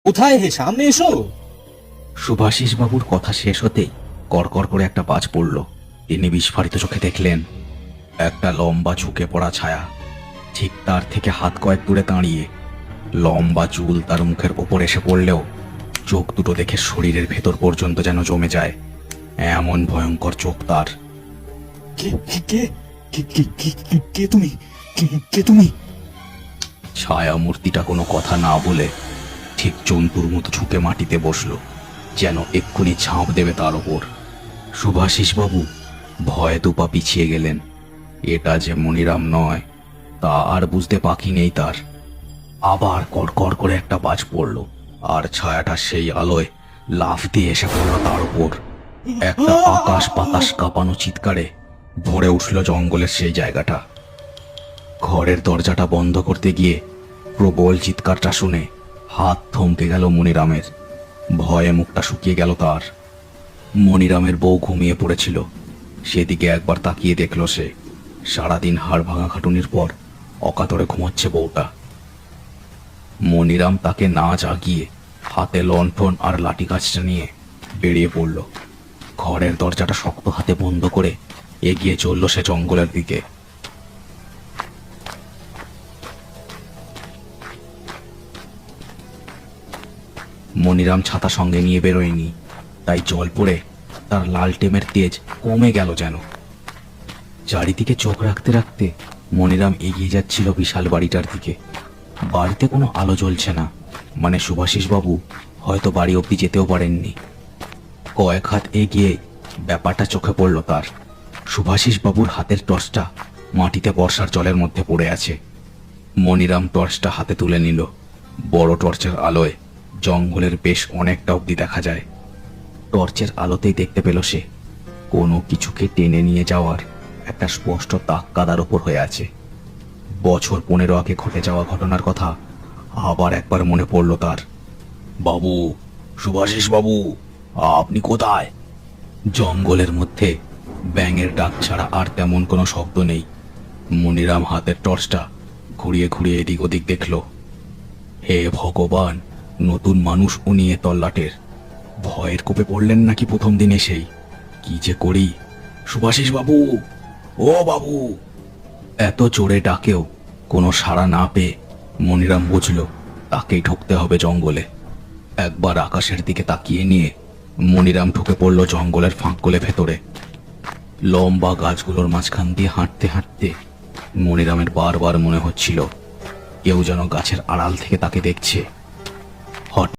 কোথায়? হে, সামনে এসো। সুভাষিস বাবুর কথা শেষ হতেই কড়কড় করে একটা বাজ পড়ল। তিনি বিস্ফারিত চোখে দেখলেন একটা লম্বা ঝুঁকে পড়া ছায়া ঠিক তার থেকে হাত কয়েক দূরে দাঁড়িয়ে। লম্বা চুল তার মুখের ওপর এসে পড়লেও চোখ দুটো দেখে শরীরের ভেতর পর্যন্ত যেন জমে যায়, এমন ভয়ঙ্কর চোখ তার। কে কে কে কে কে কে- কে তুমি? কে তুমি? ছায়া মূর্তিটা কোনো কথা না বলে ঠিক জন্তুর মতো ঝুঁকে মাটিতে বসলো, যেন এক্ষুনি ঝাঁপ দেবে তার ওপর। সুভাষিস বাবু ভয়ে দুপা পিছিয়ে গেলেন। এটা যে মনিরাম নয় তা আর বুঝতে বাকি নেই তার। আবার কড়কড় করে একটা বাজ পড়ল, আর ছায়াটা সেই আলোয় লাফ দিয়ে এসে পড়ল তার উপর। একটা আকাশ বাতাস কাঁপানো চিৎকারে ভরে উঠল জঙ্গলের সেই জায়গাটা। ঘরের দরজাটা বন্ধ করতে গিয়ে প্রবল চিৎকারটা শুনে হাত থমকে গেল মনিরামের। ভয়ে মুখটা শুকিয়ে গেল তার। মনিরামের বউ ঘুমিয়ে পড়েছিল, সেদিকে একবার তাকিয়ে দেখল সে। সারাদিন হাড় ভাঙা খাটুনির পর অকাতরে ঘুমাচ্ছে বউটা। মনিরাম তাকে না জাগিয়ে হাতে লণ্ঠন আর লাঠি কাছটা নিয়ে বেরিয়ে পড়ল। ঘরের দরজাটা শক্ত হাতে বন্ধ করে এগিয়ে চলল সে জঙ্গলের দিকে। মনিরাম ছাতা সঙ্গে নিয়ে বেরোয়নি, তাই জল পড়ে তার লালটেমের তেজ কমে গেল যেন। চারিদিকে চোখ রাখতে রাখতে মনিরাম এগিয়ে যাচ্ছিল বিশাল বাড়িটার দিকে। বাড়িতে কোনো আলো জ্বলছে না, মানে সুভাষিস বাবু হয়তো বাড়ি অবধি যেতেও পারেননি। কয়েক হাত এগিয়ে ব্যাপারটা চোখে পড়ল তার। সুভাষিস বাবুর হাতের টর্চটা মাটিতে বর্ষার জলের মধ্যে পড়ে আছে। মনিরাম টর্চটা হাতে তুলে নিল। বড় টর্চের আলোয় জঙ্গলের বেশ অনেকটা অবধি দেখা যায়। টর্চের আলোতেই দেখতে পেল সে কোনো কিছুকে টেনে নিয়ে যাওয়ার একটা স্পষ্ট দাগ কাদার ওপর হয়ে আছে। বছর 15 আগে ঘটে যাওয়া ঘটনার কথা আবার একবার মনে পড়ল তার। বাবু, সুভাষিস বাবু, আপনি কোথায়? জঙ্গলের মধ্যে ব্যাঙের ডাক ছাড়া আর তেমন কোনো শব্দ নেই। মনিরাম হাতের টর্চটা ঘুরিয়ে ঘুরিয়ে এদিক ওদিক দেখল। হে ভগবান, নতুন মানুষ উনি এ তল্লাটের। ভয়ের কোপে পড়লেন নাকি প্রথম দিন এসেই? কি যে করি। সুভাষিস বাবু, ও বাবু! এত জোরে ডাকেও কোনো সাড়া না পেয়ে মনিরাম বুঝল তাকেই ঢুকতে হবে জঙ্গলে। একবার আকাশের দিকে তাকিয়ে নিয়ে মনিরাম ঢুকে পড়ল জঙ্গলের ফাঁকগুলো ভেতরে। লম্বা গাছগুলোর মাঝখান দিয়ে হাঁটতে হাঁটতে মনিরামের বারবার মনে হচ্ছিল কেউ যেন গাছের আড়াল থেকে তাকে দেখছে।